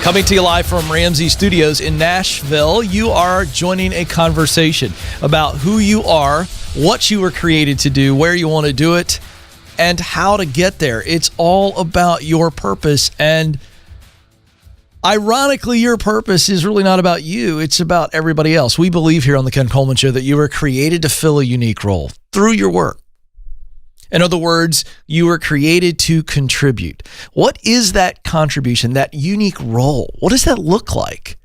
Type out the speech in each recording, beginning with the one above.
Coming to you live from Ramsey Studios in Nashville, you are joining a conversation about who you are, what you were created to do, where you want to do it, and how to get there. It's all about your purpose. And ironically, your purpose is really not about you. It's about everybody else. We believe here on the Ken Coleman Show that you were created to fill a unique role through your work. In other words, you were created to contribute. What is that contribution, that unique role? What does that look like?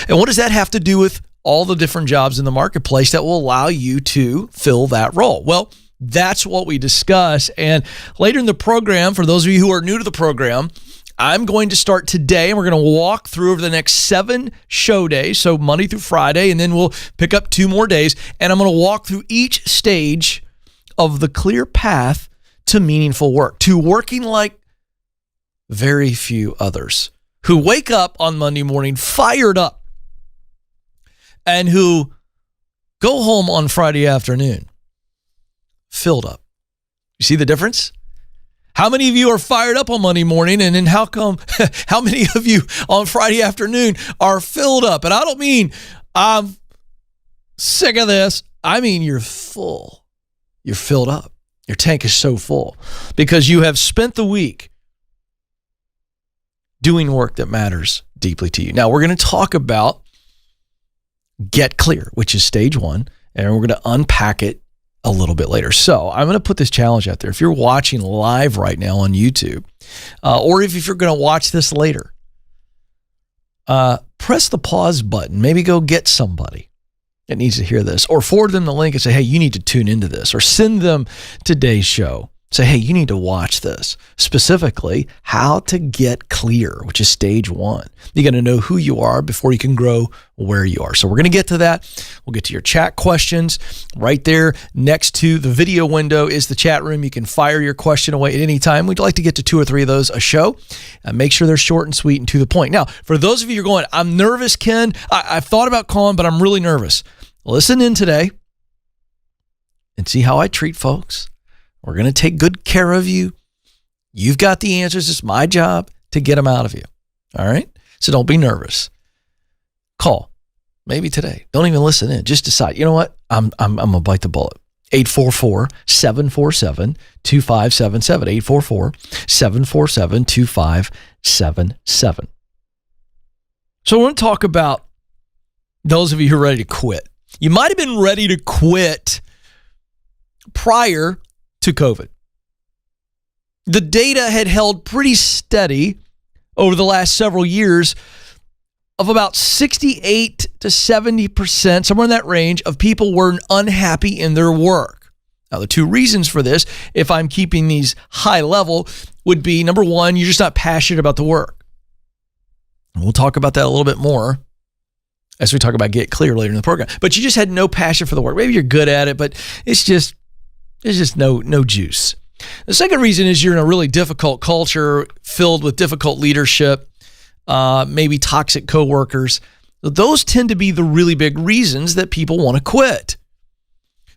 And what does that have to do with all the different jobs in the marketplace that will allow you to fill that role? Well, that's what we discuss. And later in the program, for those of you who are new to the program, I'm going to start today, and we're going to walk through over the next 7 show days, so Monday through Friday, and then we'll pick up 2 more days, and I'm going to walk through each stage of the clear path to meaningful work, to working like very few others, who wake up on Monday morning fired up and who go home on Friday afternoon filled up. You see the difference? How many of you are fired up on Monday morning, and then how many of you on Friday afternoon are filled up? And I don't mean I'm sick of this. I mean you're full. You're filled up. Your tank is so full because you have spent the week doing work that matters deeply to you. Now, we're going to talk about get clear, which is stage 1, and we're going to unpack it a little bit later. So I'm going to put this challenge out there. If you're watching live right now on YouTube, or if you're going to watch this later, press the pause button. Maybe go get somebody that needs to hear this, or forward them the link and say, hey, you need to tune into this, or send them today's show. Say, hey, you need to watch this. Specifically, how to get clear, which is stage 1. You got to know who you are before you can grow where you are. So we're going to get to that. We'll get to your chat questions. Right there next to the video window is the chat room. You can fire your question away at any time. We'd like to get to 2 or 3 of those a show. Make sure they're short and sweet and to the point. Now, for those of you who are going, I'm nervous, Ken. I've thought about calling, but I'm really nervous. Listen in today and see how I treat folks. We're going to take good care of you. You've got the answers. It's my job to get them out of you. All right? So don't be nervous. Call. Maybe today. Don't even listen in. Just decide, you know what? I'm going to bite the bullet. 844-747-2577. 844-747-2577. So I want to talk about those of you who are ready to quit. You might have been ready to quit prior to COVID. The data had held pretty steady over the last several years of about 68 to 70%, somewhere in that range, of people were unhappy in their work. Now, the 2 reasons for this, if I'm keeping these high level, would be, number 1, you're just not passionate about the work. And we'll talk about that a little bit more as we talk about Get Clear later in the program. But you just had no passion for the work. Maybe you're good at it, but it's just no juice. The second reason is you're in a really difficult culture filled with difficult leadership, maybe toxic coworkers. Those tend to be the really big reasons that people want to quit.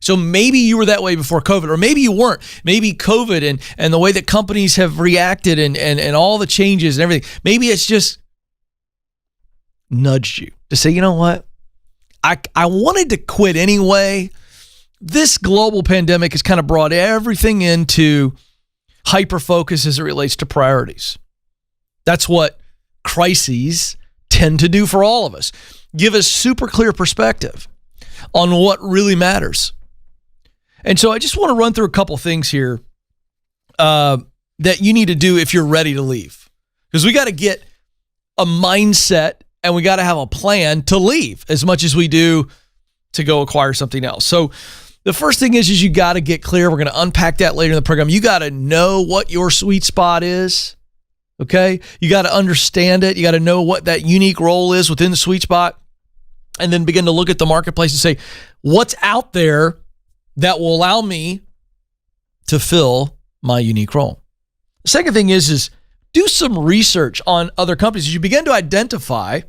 So maybe you were that way before COVID, or maybe you weren't. Maybe COVID and the way that companies have reacted and all the changes and everything, maybe it's just nudged you to say, you know what? I wanted to quit anyway. This global pandemic has kind of brought everything into hyper-focus as it relates to priorities. That's what crises tend to do for all of us. Give us super clear perspective on what really matters. And so I just want to run through a couple things here that you need to do if you're ready to leave. Because we got to get a mindset and we got to have a plan to leave as much as we do to go acquire something else. So the first thing is you got to get clear. We're going to unpack that later in the program. You got to know what your sweet spot is, okay? You got to understand it. You got to know what that unique role is within the sweet spot, and then begin to look at the marketplace and say, what's out there that will allow me to fill my unique role? The second thing is do some research on other companies. As you begin to identify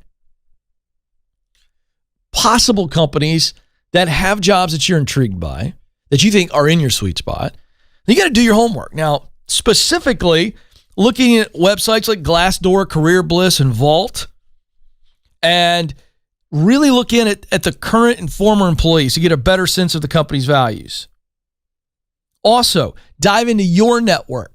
possible companies that have jobs that you're intrigued by, that you think are in your sweet spot, you got to do your homework. Now, specifically, looking at websites like Glassdoor, Career Bliss, and Vault, and really look in at the current and former employees to get a better sense of the company's values. Also, dive into your network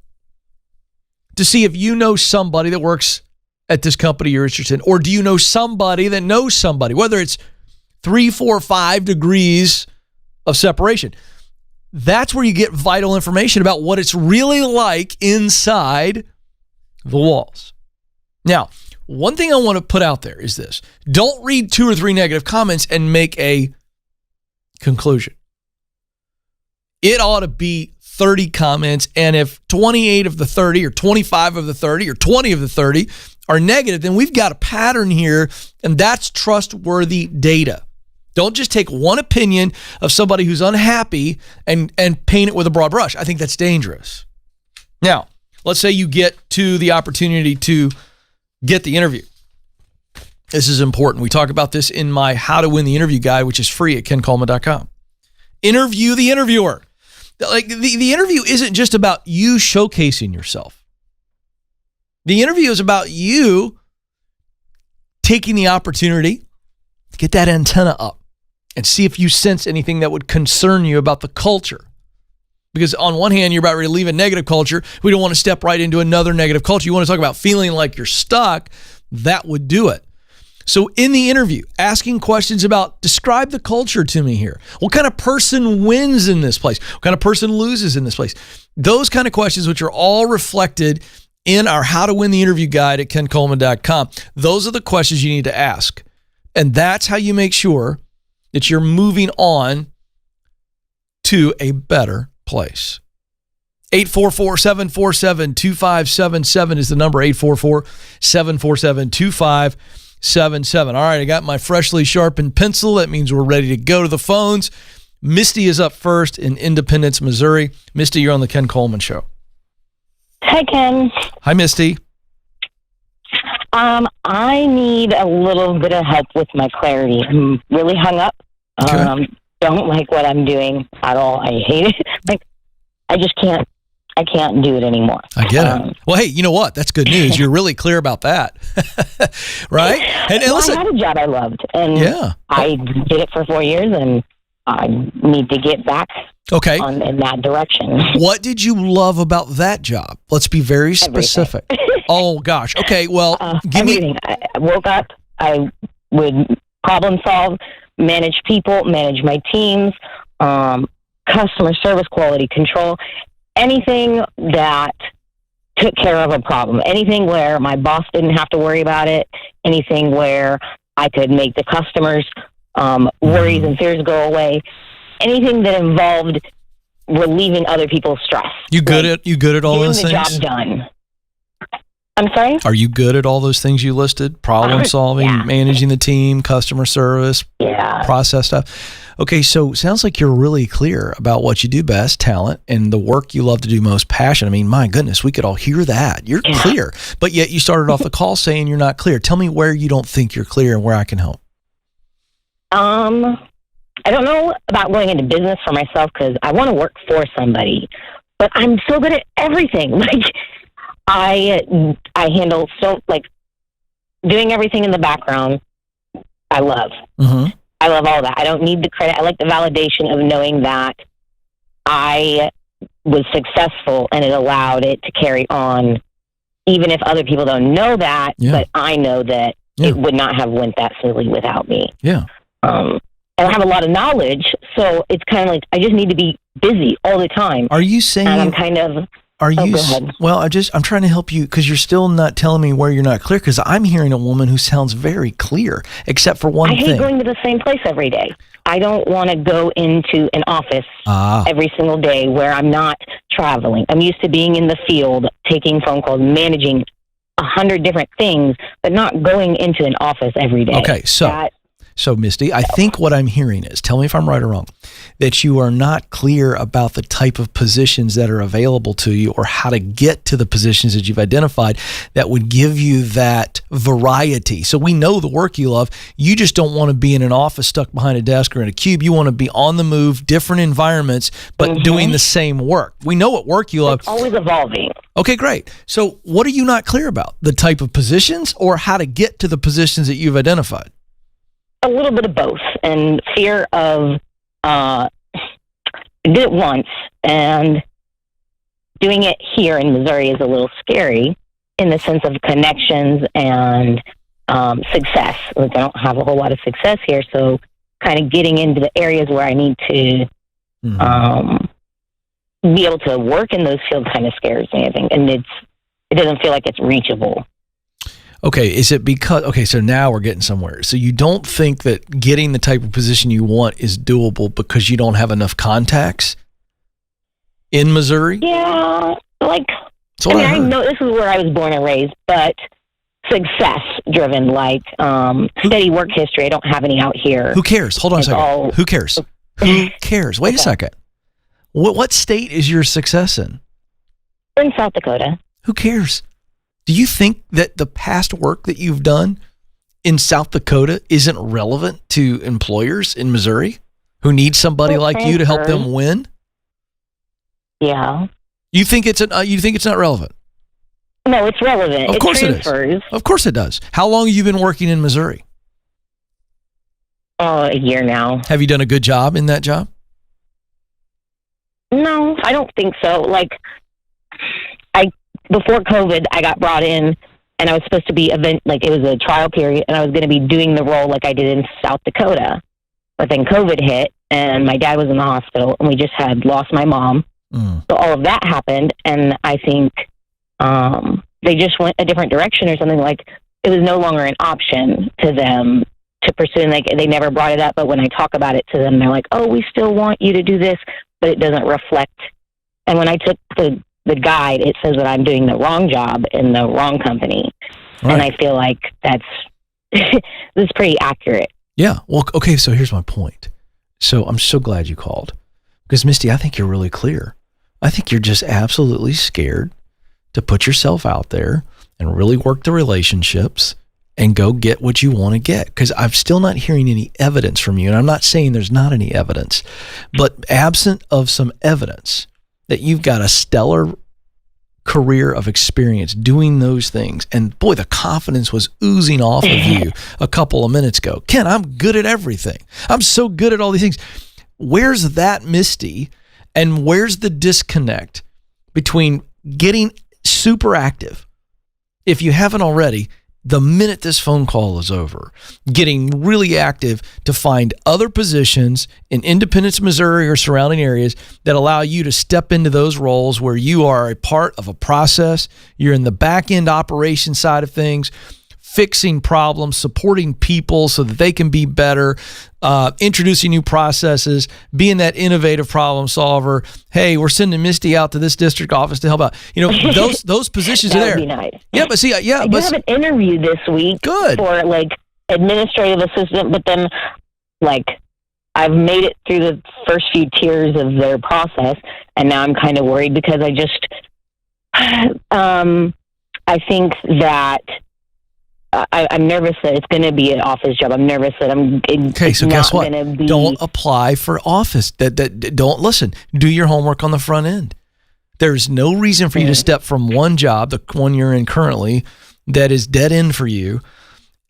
to see if you know somebody that works at this company you're interested in, or do you know somebody that knows somebody, whether it's 3, 4, 5 degrees of separation. That's where you get vital information about what it's really like inside the walls. Now, one thing I want to put out there is this. Don't read 2 or 3 negative comments and make a conclusion. It ought to be 30 comments, and if 28 of the 30 or 25 of the 30 or 20 of the 30 are negative, then we've got a pattern here, and that's trustworthy data. Don't just take one opinion of somebody who's unhappy and paint it with a broad brush. I think that's dangerous. Now, let's say you get to the opportunity to get the interview. This is important. We talk about this in my How to Win the Interview guide, which is free at kencoleman.com. Interview the interviewer. Like the interview isn't just about you showcasing yourself. The interview is about you taking the opportunity to get that antenna up and see if you sense anything that would concern you about the culture. Because on one hand, you're about ready to leave a negative culture. We don't want to step right into another negative culture. You want to talk about feeling like you're stuck. That would do it. So in the interview, asking questions about, describe the culture to me here. What kind of person wins in this place? What kind of person loses in this place? Those kind of questions, which are all reflected in our How to Win the Interview guide at kencoleman.com. Those are the questions you need to ask. And that's how you make sure that you're moving on to a better place. 844-747-2577 is the number. 844-747-2577. All right, I got my freshly sharpened pencil. That means we're ready to go to the phones. Misty is up first in Independence, Missouri. Misty, you're on the Ken Coleman Show. Hi, Ken. Hi, Misty. I need a little bit of help with my clarity. I'm really hung up. Okay. Don't like what I'm doing at all. I hate it. Like, I just can't. I can't do it anymore. I get it. Well, hey, you know what? That's good news. You're really clear about that, right? And listen, I had a job I loved, and yeah, I did it for 4 years, and I need to get back in that direction. What did you love about that job? Let's be very specific. Oh, gosh. Okay, well, give everything. me... I woke up, I would problem solve, manage people, manage my teams, customer service, quality control, anything that took care of a problem, anything where my boss didn't have to worry about it, anything where I could make the customers' worries and fears go away, anything that involved relieving other people's stress. You good at all those things? Getting the job done. I'm sorry? Are you good at all those things you listed? Problem solving, managing the team, customer service, process stuff. Okay, so sounds like you're really clear about what you do best, talent, and the work you love to do most, passion. I mean, my goodness, we could all hear that. You're clear, but yet you started off the call saying you're not clear. Tell me where you don't think you're clear and where I can help. I don't know about going into business for myself because I want to work for somebody, but I'm so good at everything. Like, I handle doing everything in the background. I love. Mm-hmm. I love all that. I don't need the credit. I like the validation of knowing that I was successful and it allowed it to carry on, even if other people don't know that. But I know that it would not have went that smoothly without me. Yeah. And I have a lot of knowledge, so it's kind of like I just need to be busy all the time. Are you saying? And I'm kind of. Are you? Well, I'm trying to help you because you're still not telling me where you're not clear. Because I'm hearing a woman who sounds very clear, except for one thing. I hate going to the same place every day. I don't want to go into an office every single day where I'm not traveling. I'm used to being in the field, taking phone calls, managing 100 different things, but not going into an office every day. Okay, so Misty, I think what I'm hearing is, tell me if I'm right or wrong, that you are not clear about the type of positions that are available to you or how to get to the positions that you've identified that would give you that variety. So we know the work you love. You just don't want to be in an office stuck behind a desk or in a cube. You want to be on the move, different environments, but doing the same work. We know what work you love. It's always evolving. Okay, great. So what are you not clear about? The type of positions or how to get to the positions that you've identified? A little bit of both, and fear of I did it once, and doing it here in Missouri is a little scary in the sense of connections and success. Like, I don't have a whole lot of success here, so kind of getting into the areas where I need to be able to work in those fields kind of scares me, I think, and it doesn't feel like it's reachable. Okay, is it because, okay, so now we're getting somewhere. So you don't think that getting the type of position you want is doable because you don't have enough contacts in Missouri? Yeah, like, I know this is where I was born and raised, but success driven, like steady work history. I don't have any out here. Who cares? Hold on a second. Who cares? Who cares? Wait a second. What state is your success in? We're in South Dakota. Who cares? Do you think that the past work that you've done in South Dakota isn't relevant to employers in Missouri who need somebody like you to help them win? Yeah. You think it's not relevant? No, it's relevant. Of course it is. Of course it does. How long have you been working in Missouri? A year now. Have you done a good job in that job? No, I don't think so. Like, before COVID, I got brought in, and I was supposed to be it was a trial period, and I was going to be doing the role like I did in South Dakota. But then COVID hit, and my dad was in the hospital, and we just had lost my mom. So all of that happened, and I think they just went a different direction or something. Like, it was no longer an option to them to pursue, and they never brought it up. But when I talk about it to them, they're like, "Oh, we still want you to do this," but it doesn't reflect. And when I took the guide, it says that I'm doing the wrong job in the wrong company. Right. And I feel like that's this is pretty accurate. Yeah. Well, okay, so here's my point. So I'm so glad you called. Because, Misty, I think you're really clear. I think you're just absolutely scared to put yourself out there and really work the relationships and go get what you want to get. Because I'm still not hearing any evidence from you. And I'm not saying there's not any evidence. But absent of some evidence that you've got a stellar career of experience doing those things. And boy, the confidence was oozing off of you a couple of minutes ago. Ken, I'm good at everything. I'm so good at all these things. Where's that Misty, and where's the disconnect between getting super active, if you haven't already, the minute this phone call is over, getting really active to find other positions in Independence, Missouri or surrounding areas that allow you to step into those roles where you are a part of a process, you're in the back end operation side of things, fixing problems, supporting people so that they can be better, introducing new processes, being that innovative problem solver. Hey, we're sending Misty out to this district office to help out. You know, those positions are there. That would be nice. Yeah, but see, yeah. I do have an interview this week for like administrative assistant, but then like I've made it through the first few tiers of their process, and now I'm kind of worried because I just I think that I'm nervous that it's going to be an office job. I'm nervous that okay, so guess what? Don't apply for office. Don't listen. Do your homework on the front end. There's no reason for you to step from one job, the one you're in currently, that is dead end for you,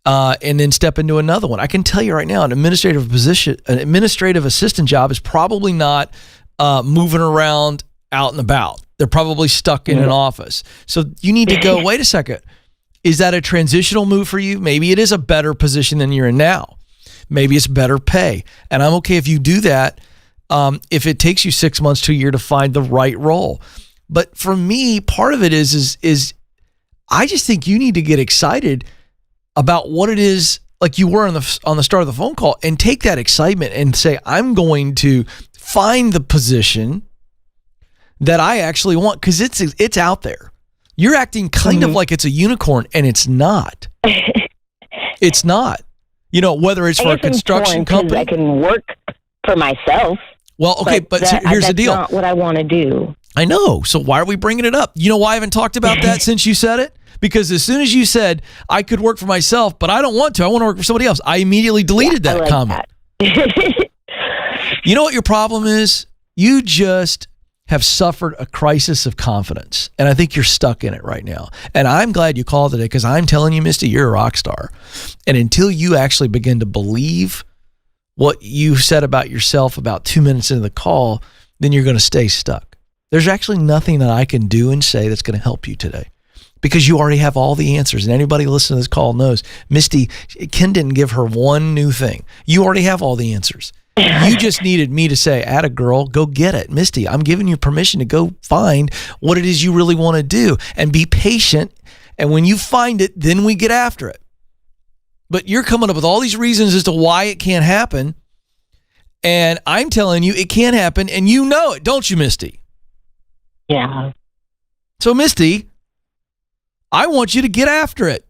and then step into another one. I can tell you right now, an administrative assistant job is probably not moving around out and about. They're probably stuck in an office. So you need to go, wait a second. Is that a transitional move for you? Maybe it is a better position than you're in now. Maybe it's better pay. And I'm okay if you do that, if it takes you 6 months to a year to find the right role. But for me, part of it is I just think you need to get excited about what it is, like you were on the start of the phone call, and take that excitement and say, I'm going to find the position that I actually want, because it's out there. You're acting kind of like it's a unicorn, and it's not. It's not. You know, whether it's for a construction company. I can work for myself. Well, okay, but here's the deal. That's not what I want to do. I know. So why are we bringing it up? You know why I haven't talked about that since you said it? Because as soon as you said, I could work for myself, but I don't want to. I want to work for somebody else. I immediately deleted that comment. You know what your problem is? You just have suffered a crisis of confidence. And I think you're stuck in it right now. And I'm glad you called today because I'm telling you, Misty, you're a rock star. And until you actually begin to believe what you said about yourself about 2 minutes into the call, then you're going to stay stuck. There's actually nothing that I can do and say that's going to help you today because you already have all the answers. And anybody listening to this call knows, Misty, Ken didn't give her one new thing. You already have all the answers. You just needed me to say, atta girl, go get it. Misty, I'm giving you permission to go find what it is you really want to do and be patient. And when you find it, then we get after it. But you're coming up with all these reasons as to why it can't happen. And I'm telling you, it can't happen. And you know it, don't you, Misty? Yeah. So, Misty, I want you to get after it.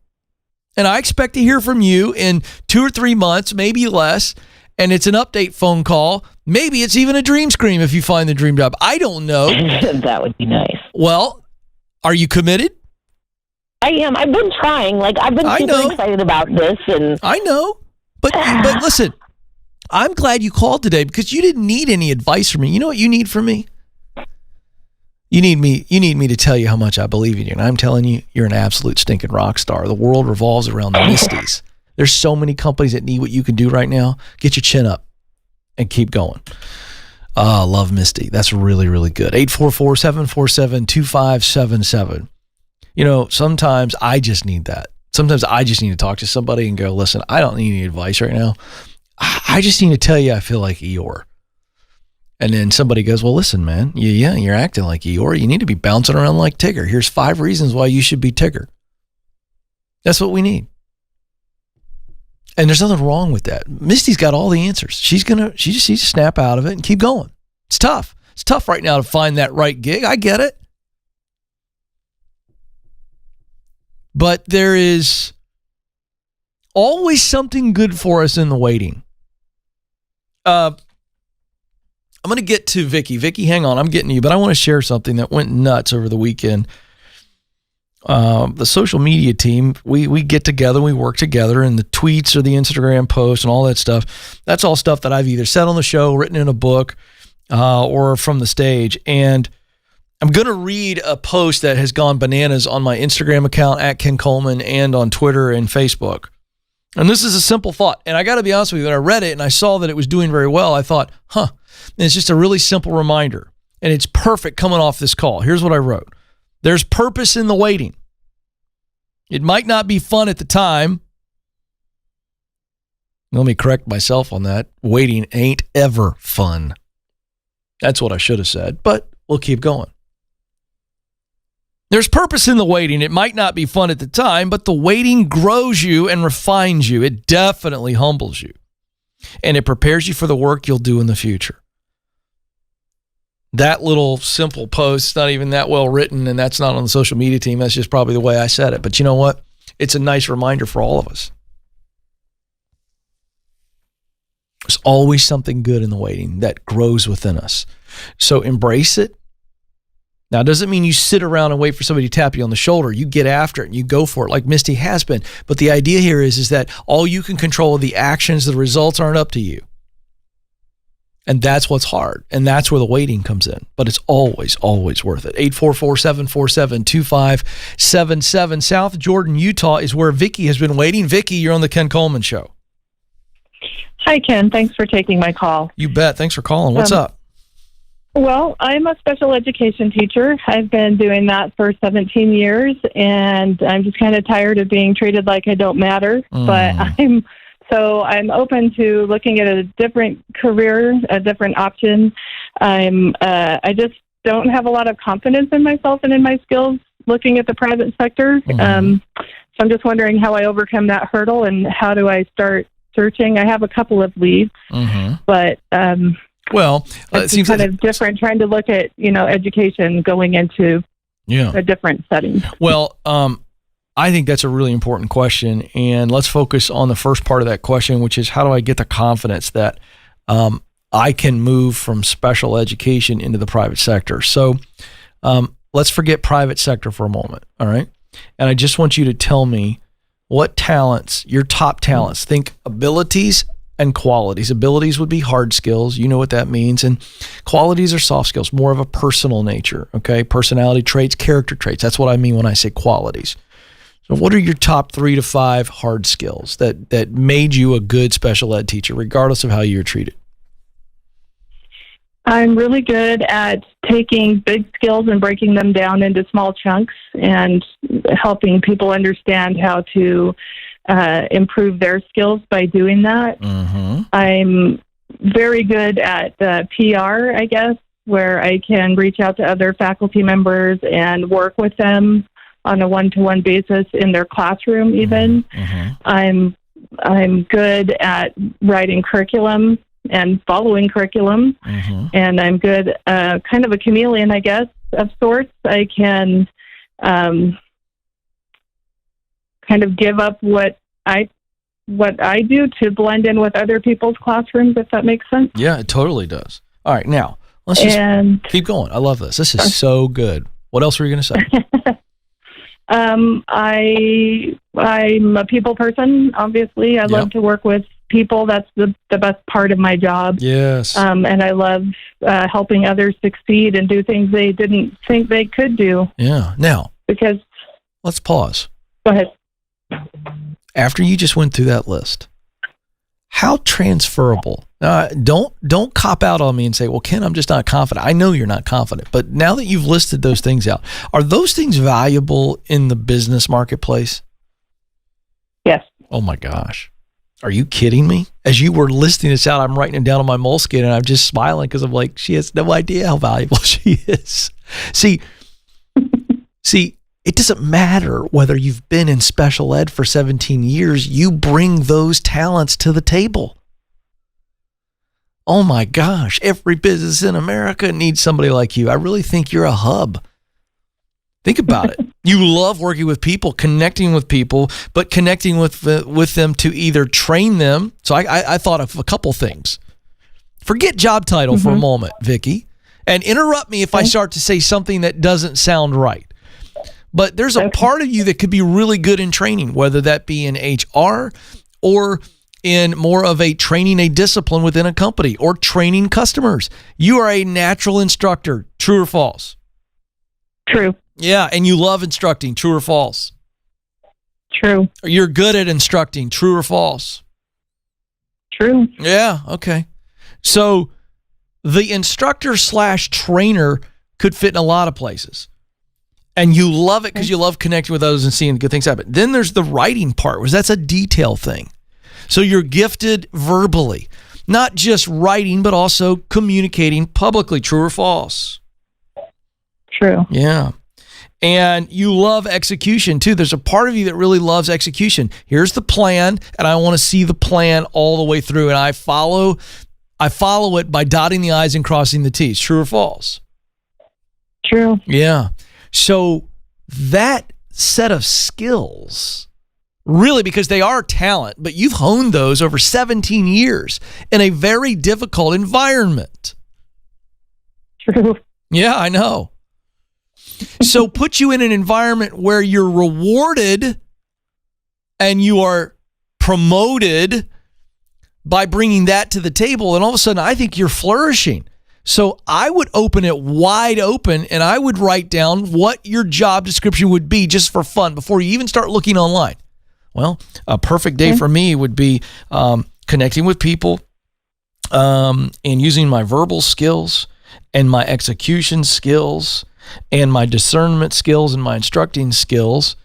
And I expect to hear from you in 2 or 3 months, maybe less. And it's an update phone call. Maybe it's even a dream scream if you find the dream job. I don't know. That would be nice. Well, are you committed? I am. I've been trying. I've been super excited about this. And I know. But listen, I'm glad you called today because you didn't need any advice from me. You know what you need from me? You need me to tell you how much I believe in you. And I'm telling you, you're an absolute stinking rock star. The world revolves around the Misties. There's so many companies that need what you can do right now. Get your chin up and keep going. Love Misty. That's really, really good. 844-747-2577. You know, sometimes I just need that. Sometimes I just need to talk to somebody and go, listen, I don't need any advice right now. I just need to tell you I feel like Eeyore. And then somebody goes, well, listen, man, you're acting like Eeyore. You need to be bouncing around like Tigger. Here's 5 reasons why you should be Tigger. That's what we need. And there's nothing wrong with that. Misty's got all the answers. She just needs to snap out of it and keep going. It's tough. It's tough right now to find that right gig. I get it. But there is always something good for us in the waiting. I'm going to get to Vicky. Vicky, hang on. I'm getting to you, but I want to share something that went nuts over the weekend. The social media team, we get together, we work together, and the tweets or the Instagram posts and all that stuff, that's all stuff that I've either said on the show, written in a book, or from the stage. And I'm going to read a post that has gone bananas on my Instagram account at Ken Coleman and on Twitter and Facebook. And this is a simple thought. And I got to be honest with you, when I read it and I saw that it was doing very well, I thought, and it's just a really simple reminder. And it's perfect coming off this call. Here's what I wrote. There's purpose in the waiting. It might not be fun at the time. Let me correct myself on that. Waiting ain't ever fun. That's what I should have said, but we'll keep going. There's purpose in the waiting. It might not be fun at the time, but the waiting grows you and refines you. It definitely humbles you. And it prepares you for the work you'll do in the future. That little simple post, not even that well written, and that's not on the social media team. That's just probably the way I said it. But you know what? It's a nice reminder for all of us. There's always something good in the waiting that grows within us. So embrace it. Now, it doesn't mean you sit around and wait for somebody to tap you on the shoulder. You get after it and you go for it like Misty has been. But the idea here is that all you can control are the actions. The results aren't up to you. And that's what's hard. And that's where the waiting comes in. But it's always, always worth it. 844-747-2577. South Jordan, Utah is where Vicky has been waiting. Vicky, you're on the Ken Coleman Show. Hi, Ken. Thanks for taking my call. You bet. Thanks for calling. What's up? Well, I'm a special education teacher. I've been doing that for 17 years, and I'm just kind of tired of being treated like I don't matter. But I'm open to looking at a different career, a different option. I just don't have a lot of confidence in myself and in my skills looking at the private sector. So I'm just wondering how I overcome that hurdle and how do I start searching. I have a couple of leads, but it seems kind of different trying to look at, education going into a different setting. Well, I think that's a really important question. And let's focus on the first part of that question, which is how do I get the confidence that I can move from special education into the private sector? So let's forget private sector for a moment. All right. And I just want you to tell me what talents, your top talents, think abilities, and qualities. Abilities would be hard skills. You know what that means. And qualities are soft skills, more of a personal nature. Okay. Personality traits, character traits. That's what I mean when I say qualities. So what are your top 3 to 5 hard skills that made you a good special ed teacher, regardless of how you're treated? I'm really good at taking big skills and breaking them down into small chunks and helping people understand how to improve their skills by doing that. Mm-hmm. I'm very good at PR, I guess, where I can reach out to other faculty members and work with them on a one-to-one basis in their classroom even. Mm-hmm. I'm good at writing curriculum and following curriculum. Mm-hmm. And I'm good, kind of a chameleon, I guess, of sorts. I can kind of give up what I do to blend in with other people's classrooms, if that makes sense. Yeah, it totally does. All right, now let's just keep going. I love this. This is so good. What else were you going to say? I'm a people person, obviously. I love to work with people. That's the best part of my job. Yes. And I love helping others succeed and do things they didn't think they could do. Yeah. Now, because let's pause. Go ahead. After you just went through that list, how transferable? Don't cop out on me and say, well, Ken, I'm just not confident. I know you're not confident. But now that you've listed those things out, are those things valuable in the business marketplace? Yes. Oh, my gosh. Are you kidding me? As you were listing this out, I'm writing it down on my moleskin, and I'm just smiling because I'm like, she has no idea how valuable she is. See, it doesn't matter whether you've been in special ed for 17 years. You bring those talents to the table. Oh my gosh, every business in America needs somebody like you. I really think you're a hub. Think about it. You love working with people, connecting with people, but connecting with them to either train them. So I thought of a couple things. Forget job title for a moment, Vicky, and interrupt me if I start to say something that doesn't sound right. But there's a part of you that could be really good in training, whether that be in HR or in more of a training a discipline within a company or training customers. You are a natural instructor. True or false? True. Yeah, and you love instructing. True or false? True. You're good at instructing. True or false? True. Yeah, okay. So the instructor / trainer could fit in a lot of places. And you love it because you love connecting with others and seeing good things happen. Then there's the writing part, which that's a detail thing. So you're gifted verbally, not just writing, but also communicating publicly. True or false? True. Yeah. And you love execution too. There's a part of you that really loves execution. Here's the plan, and I want to see the plan all the way through. And I follow it by dotting the I's and crossing the T's. True or false? True. Yeah. So that set of skills, really, because they are talent, but you've honed those over 17 years in a very difficult environment. True. Yeah, I know. So put you in an environment where you're rewarded and you are promoted by bringing that to the table. And all of a sudden, I think you're flourishing. So I would open it wide open and I would write down what your job description would be just for fun before you even start looking online. Well, a perfect day for me would be connecting with people and using my verbal skills and my execution skills and my discernment skills and my instructing skills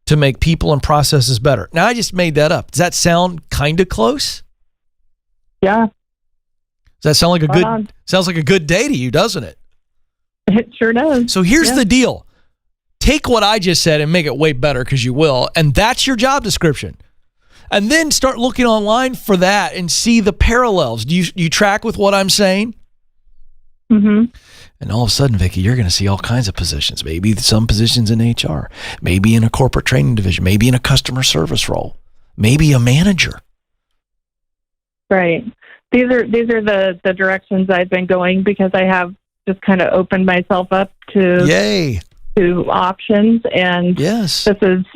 to make people and processes better. Now, I just made that up. Does that sound kind of close? Yeah. Does that sound like sounds like a good day to you, doesn't it? It sure does. So here's the deal. Take what I just said and make it way better, because you will, and that's your job description. And then start looking online for that and see the parallels. Do you track with what I'm saying? Mm-hmm. And all of a sudden, Vicky, you're going to see all kinds of positions. Maybe some positions in HR, maybe in a corporate training division, maybe in a customer service role, maybe a manager. Right. These are the directions I've been going because I have just kind of opened myself up to options. And yes,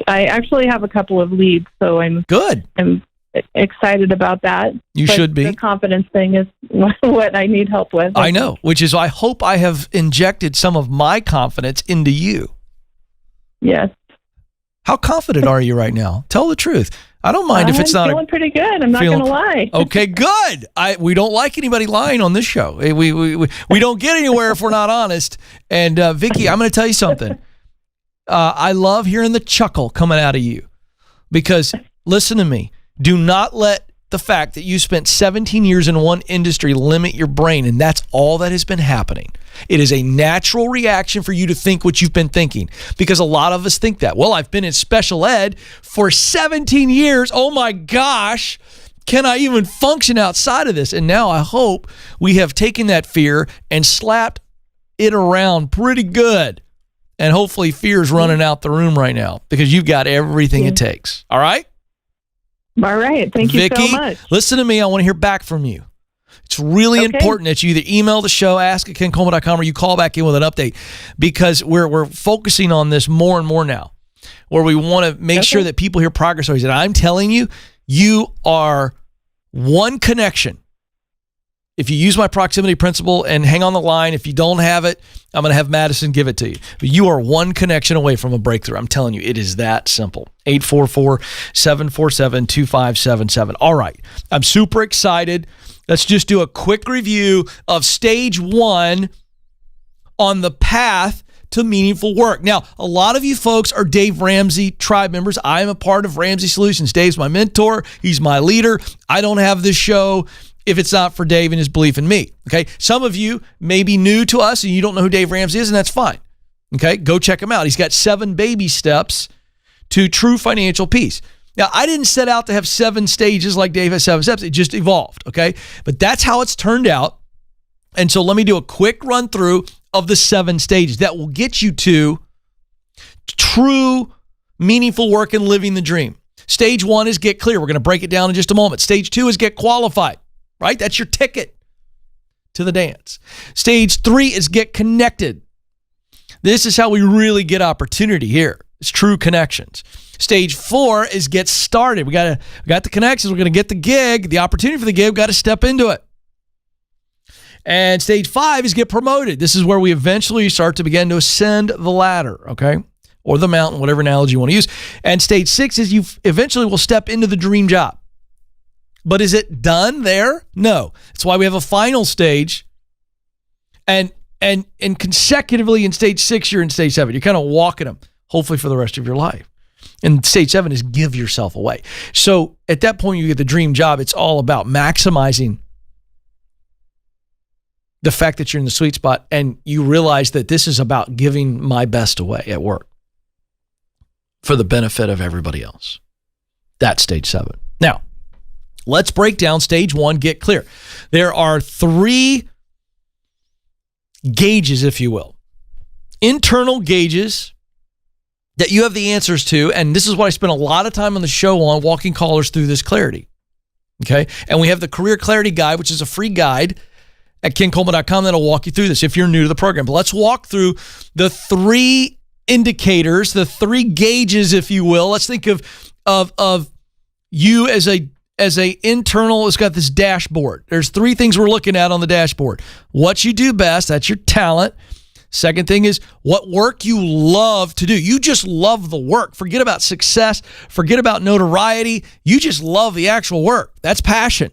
I actually have a couple of leads, so I'm good. I'm excited about that. You should be. The confidence thing is what I need help with. I know, which is I hope I have injected some of my confidence into you. Yes. How confident are you right now? Tell the truth. I don't mind if it's not. I'm feeling pretty good. I'm not going to lie. Okay, good. We don't like anybody lying on this show. We don't get anywhere if we're not honest. And Vicky, I'm going to tell you something. I love hearing the chuckle coming out of you because listen to me. Do not let the fact that you spent 17 years in one industry limit your brain, and that's all that has been happening. It is a natural reaction for you to think what you've been thinking because a lot of us think that. Well, I've been in special ed for 17 years. Oh my gosh, can I even function outside of this? And now I hope we have taken that fear and slapped it around pretty good. And hopefully fear is running out the room right now because you've got everything it takes. All right? All right. Thank you Vicky, so much. Listen to me. I want to hear back from you. It's really important that you either email the show, ask@kencoleman.com, or you call back in with an update because we're focusing on this more and more now where we want to make sure that people hear progress stories. And I'm telling you, you are one connection. If you use my proximity principle and hang on the line, if you don't have it, I'm going to have Madison give it to you. But you are one connection away from a breakthrough. I'm telling you, it is that simple. 844-747-2577. All right. I'm super excited. Let's just do a quick review of stage 1 on the path to meaningful work. Now, a lot of you folks are Dave Ramsey tribe members. I am a part of Ramsey Solutions. Dave's my mentor. He's my leader. I don't have this show if it's not for Dave and his belief in me. Okay. Some of you may be new to us and you don't know who Dave Ramsey is, and that's fine. Okay. Go check him out. He's got 7 baby steps to true financial peace. Now, I didn't set out to have 7 stages like Dave has 7 steps. It just evolved. Okay. But that's how it's turned out. And so let me do a quick run through of the 7 stages that will get you to true meaningful work and living the dream. Stage 1 is get clear. We're going to break it down in just a moment. Stage 2 is get qualified. Right? That's your ticket to the dance. Stage 3 is get connected. This is how we really get opportunity here. It's true connections. Stage 4 is get started. We got the connections. We're going to get the gig, the opportunity for the gig. We've got to step into it. And stage 5 is get promoted. This is where we eventually start to begin to ascend the ladder, okay? Or the mountain, whatever analogy you want to use. And stage 6 is you eventually will step into the dream job. But is it done there? No. That's why we have a final stage. And consecutively in stage 6, you're in stage 7. You're kind of walking them, hopefully for the rest of your life. And stage 7 is give yourself away. So at that point, you get the dream job. It's all about maximizing the fact that you're in the sweet spot and you realize that this is about giving my best away at work for the benefit of everybody else. That's stage 7. Now, let's break down stage 1, get clear. There are 3 gauges, if you will. Internal gauges that you have the answers to, and this is what I spent a lot of time on the show on, walking callers through this clarity. Okay? And we have the Career Clarity Guide, which is a free guide at kencoleman.com that'll walk you through this if you're new to the program. But let's walk through the 3 indicators, the 3 gauges, if you will. Let's think of you as a internal. It's got this dashboard. There's 3 things we're looking at on the dashboard. What you do best, that's your talent. Second thing is what work you love to do. You just love the work. Forget about success. Forget about notoriety. You just love the actual work. That's passion.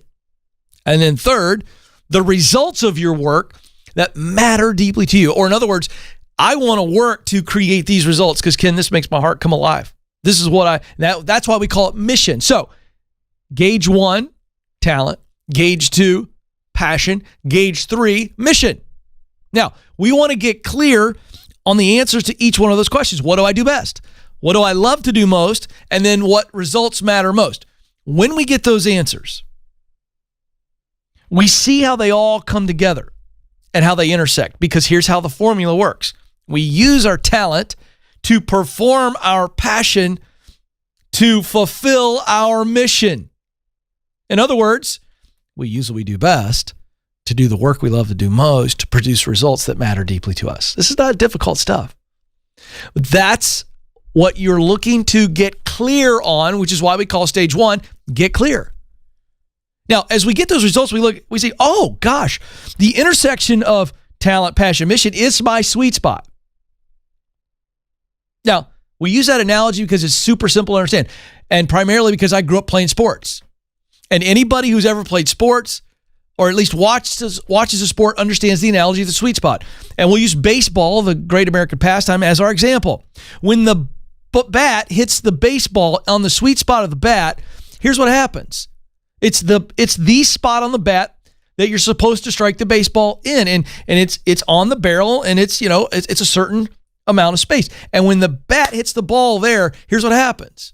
And then third, the results of your work that matter deeply to you. Or in other words, I want to work to create these results because, Ken, this makes my heart come alive. This is what that's why we call it mission. So gauge 1, talent. Gauge 2, passion. Gauge 3, mission. Now, we want to get clear on the answers to each one of those questions. What do I do best? What do I love to do most? And then what results matter most? When we get those answers, we see how they all come together and how they intersect, because here's how the formula works. We use our talent to perform our passion to fulfill our mission. In other words, we use what we do best to do the work we love to do most to produce results that matter deeply to us. This is not difficult stuff. That's what you're looking to get clear on, which is why we call stage 1, Get clear. Now, as we get those results, we see, oh gosh, the intersection of talent, passion, mission is my sweet spot. Now, we use that analogy because it's super simple to understand, and primarily because I grew up playing sports. And anybody who's ever played sports, or at least watches a sport, understands the analogy of the sweet spot. And we'll use baseball, the great American pastime, as our example. When the bat hits the baseball on the sweet spot of the bat, here's what happens. It's the spot on the bat that you're supposed to strike the baseball in, and it's on the barrel, and it's a certain amount of space. And when the bat hits the ball there, here's what happens.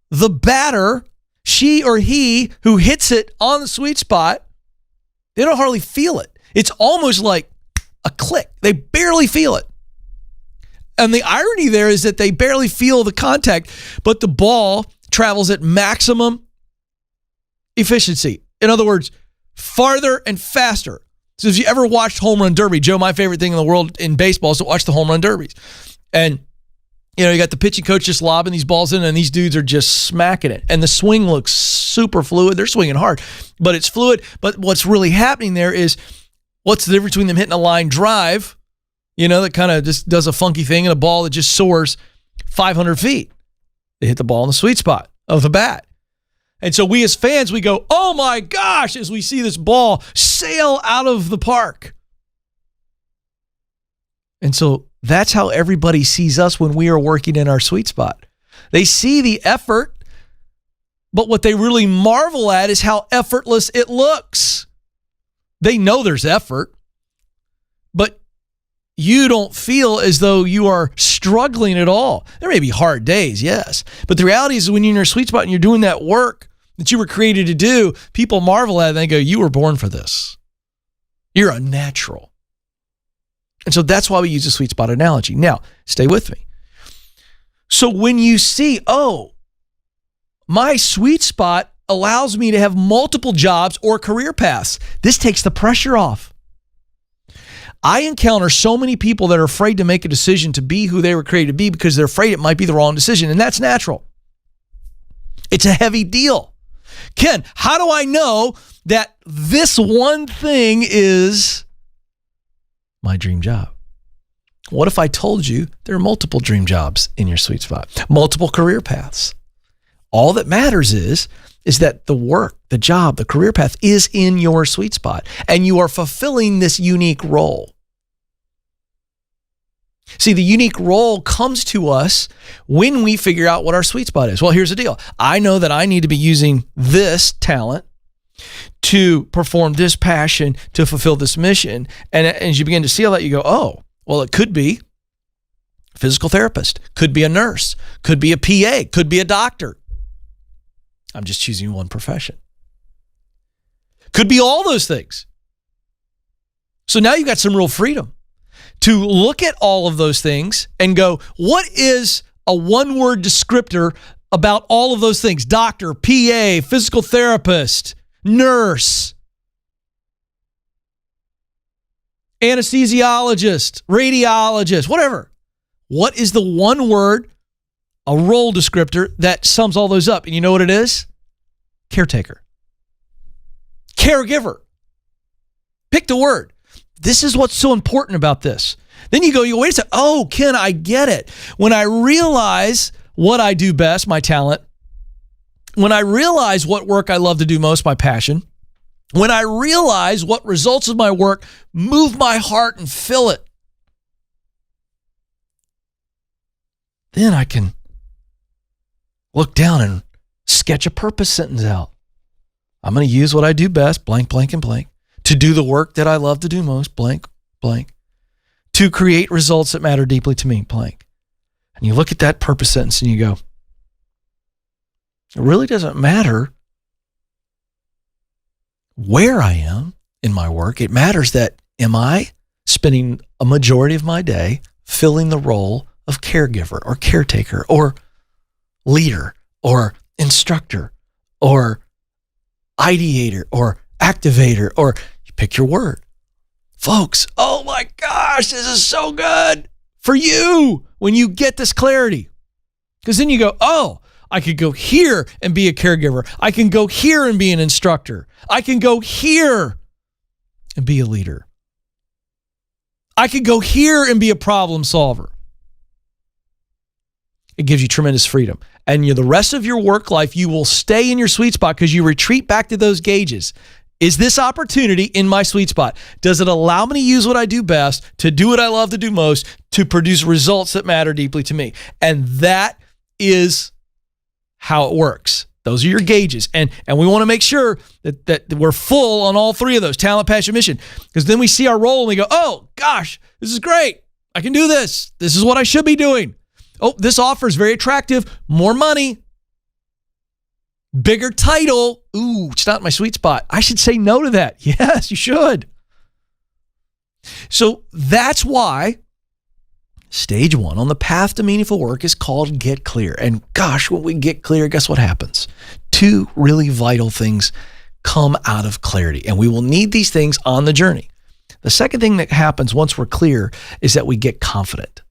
The batter, she or he who hits it on the sweet spot, they don't hardly feel it. It's almost like a click. They barely feel it. And the irony there is that they barely feel the contact, but the ball travels at maximum efficiency. In other words, farther and faster. So if you ever watched Home Run Derby, Joe, my favorite thing in the world in baseball is to watch the Home Run Derbies. And, you got the pitching coach just lobbing these balls in, and these dudes are just smacking it. And the swing looks super fluid. They're swinging hard, but it's fluid. But what's really happening there is, what's the difference between them hitting a line drive, that kind of just does a funky thing, and a ball that just soars 500 feet? They hit the ball in the sweet spot of the bat. And so we as fans, we go, oh my gosh, as we see this ball sail out of the park. And so that's how everybody sees us when we are working in our sweet spot. They see the effort, but what they really marvel at is how effortless it looks. They know there's effort, but you don't feel as though you are struggling at all. There may be hard days, yes. But the reality is, when you're in your sweet spot and you're doing that work that you were created to do, people marvel at it and they go, you were born for this. You're a natural. And so that's why we use the sweet spot analogy. Now, stay with me. So when you see, oh, my sweet spot allows me to have multiple jobs or career paths, this takes the pressure off. I encounter so many people that are afraid to make a decision to be who they were created to be because they're afraid it might be the wrong decision, and that's natural. It's a heavy deal. Ken, how do I know that this one thing is my dream job? What if I told you there are multiple dream jobs in your sweet spot, multiple career paths? All that matters is that the work, the job, the career path is in your sweet spot, and you are fulfilling this unique role. See, the unique role comes to us when we figure out what our sweet spot is. Well, here's the deal. I know that I need to be using this talent to perform this passion, to fulfill this mission. And as you begin to see all that, you go, oh, well, it could be a physical therapist, could be a nurse, could be a PA, could be a doctor. I'm just choosing one profession. Could be all those things. So now you've got some real freedom to look at all of those things and go, what is a one-word descriptor about all of those things? Doctor, PA, physical therapist, nurse, anesthesiologist, radiologist, whatever. What is the one word, a role descriptor that sums all those up? And you know what it is? Caretaker. Caregiver. Pick the word. This is what's so important about this. Then you go, wait a second. Oh, Ken, I get it. When I realize what I do best, my talent, when I realize what work I love to do most, my passion, when I realize what results of my work move my heart and fill it, then I can look down and sketch a purpose sentence out. I'm going to use what I do best, blank, blank, and blank, to do the work that I love to do most, blank, blank, to create results that matter deeply to me, blank. And you look at that purpose sentence and you go, it really doesn't matter where I am in my work. It matters that, am I spending a majority of my day filling the role of caregiver or caretaker or leader or instructor or ideator or activator, or you pick your word. Folks, oh my gosh, this is so good for you when you get this clarity. Because then you go, oh, I could go here and be a caregiver. I can go here and be an instructor. I can go here and be a leader. I could go here and be a problem solver. It gives you tremendous freedom. And the rest of your work life, you will stay in your sweet spot because you retreat back to those gauges. Is this opportunity in my sweet spot? Does it allow me to use what I do best, to do what I love to do most, to produce results that matter deeply to me? And that is how it works. Those are your gauges. And we want to make sure that we're full on all three of those: talent, passion, mission. Because then we see our role and we go, oh, gosh, this is great. I can do this. This is what I should be doing. Oh, this offer is very attractive. More money. Bigger title. Ooh, it's not my sweet spot. I should say no to that. Yes, you should. So that's why stage 1 on the path to meaningful work is called Get Clear. And gosh, when we get clear, guess what happens? 2 really vital things come out of clarity, and we will need these things on the journey. The second thing that happens once we're clear is that we get confident.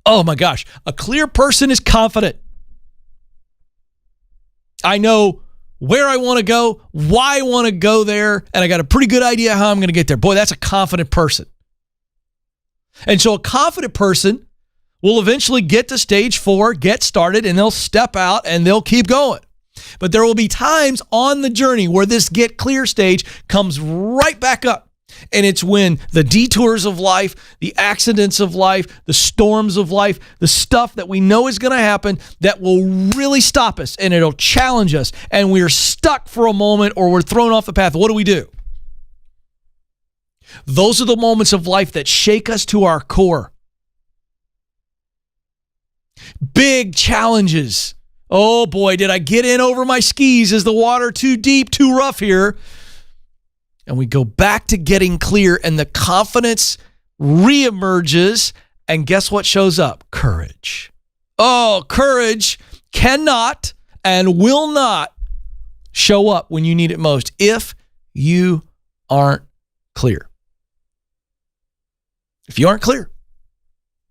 Oh my gosh, a clear person is confident. I know where I want to go, why I want to go there, and I got a pretty good idea how I'm going to get there. Boy, that's a confident person. And so a confident person will eventually get to stage 4, get started, and they'll step out and they'll keep going. But there will be times on the journey where this get clear stage comes right back up. And it's when the detours of life, the accidents of life, the storms of life, the stuff that we know is going to happen that will really stop us, and it'll challenge us, and we're stuck for a moment or we're thrown off the path. What do? Those are the moments of life that shake us to our core. Big challenges. Oh boy, did I get in over my skis? Is the water too deep, too rough here? And we go back to getting clear, and the confidence reemerges, and guess what shows up? Courage. Oh, courage cannot and will not show up when you need it most if you aren't clear. If you aren't clear,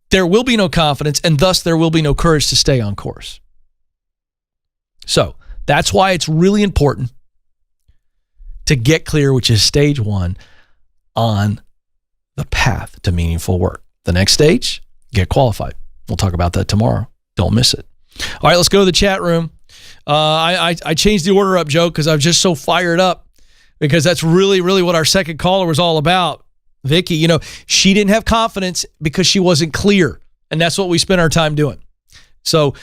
there will be no confidence, and thus there will be no courage to stay on course. So that's why it's really important to get clear, which is stage 1 on the path to meaningful work. The next stage, get qualified. We'll talk about that tomorrow. Don't miss it. All right, let's go to the chat room. I changed the order up, Joe, because I was just so fired up, because that's really, really what our second caller was all about. Vicky, she didn't have confidence because she wasn't clear, and that's what we spent our time doing. So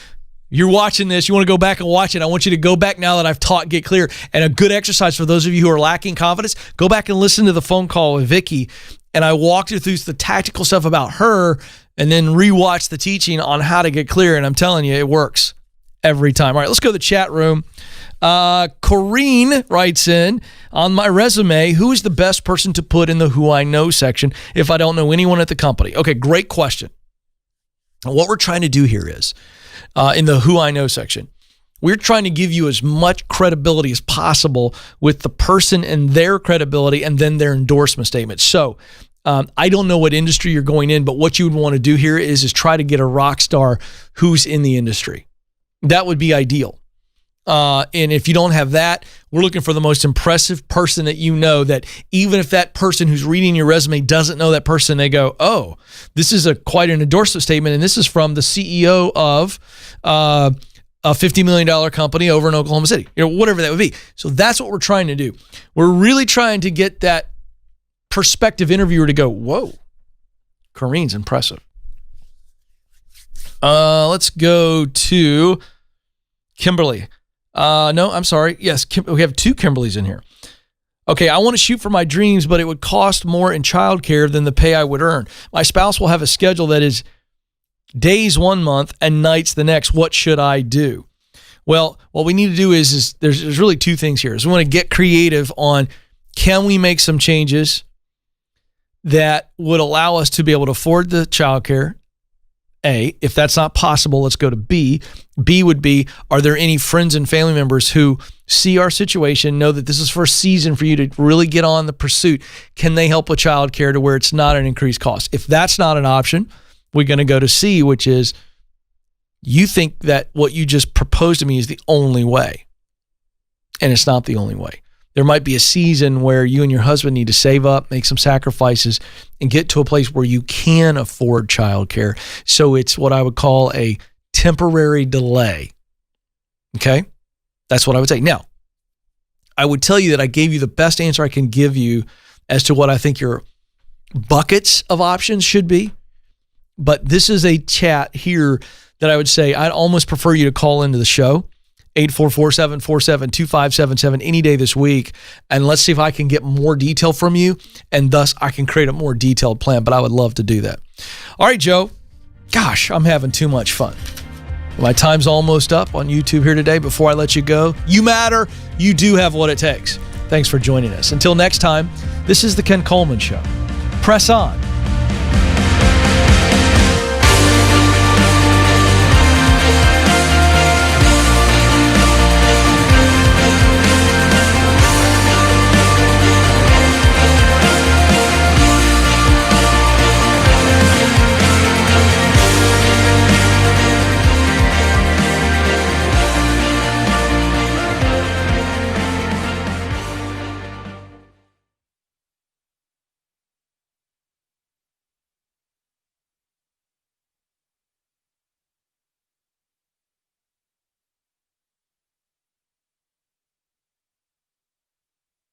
you're watching this, you want to go back and watch it. I want you to go back now that I've taught Get Clear. And a good exercise for those of you who are lacking confidence, go back and listen to the phone call with Vicky. And I walked you through the tactical stuff about her, and then rewatch the teaching on how to get clear. And I'm telling you, it works every time. All right, let's go to the chat room. Corrine writes in, on my resume, who is the best person to put in the Who I Know section if I don't know anyone at the company? Okay, great question. What we're trying to do here is, in the Who I Know section, we're trying to give you as much credibility as possible with the person and their credibility and then their endorsement statement. So I don't know what industry you're going in, but what you would want to do here is try to get a rock star who's in the industry. That would be ideal. And if you don't have that, we're looking for the most impressive person that you know, that even if that person who's reading your resume doesn't know that person, they go, oh, this is quite an endorsement statement, and this is from the CEO of a $50 million company over in Oklahoma City, whatever that would be. So that's what we're trying to do. We're really trying to get that prospective interviewer to go, whoa, Corine's impressive. Let's go to Kimberly. No, I'm sorry. Yes, we have 2 Kimberlys in here. Okay, I want to shoot for my dreams, but it would cost more in childcare than the pay I would earn. My spouse will have a schedule that is days 1 month and nights the next. What should I do? Well, what we need to do is there's really 2 things here. We want to get creative on, can we make some changes that would allow us to be able to afford the childcare? A, if that's not possible, let's go to B. B would be, are there any friends and family members who see our situation, know that this is for a season for you to really get on the pursuit? Can they help with childcare to where it's not an increased cost? If that's not an option, we're going to go to C, which is, You think that what you just proposed to me is the only way. And it's not the only way. There might be a season where you and your husband need to save up, make some sacrifices, and get to a place where you can afford childcare. So it's what I would call a temporary delay. Okay? That's what I would say. Now, I would tell you that I gave you the best answer I can give you as to what I think your buckets of options should be. But this is a chat here that I would say I'd almost prefer you to call into the show, 844-747-2577 any day this week. And let's see if I can get more detail from you, and thus I can create a more detailed plan. But I would love to do that. All right, Joe. Gosh, I'm having too much fun. My time's almost up on YouTube here today. Before I let you go, you matter. You do have what it takes. Thanks for joining us. Until next time, this is the Ken Coleman Show. Press on.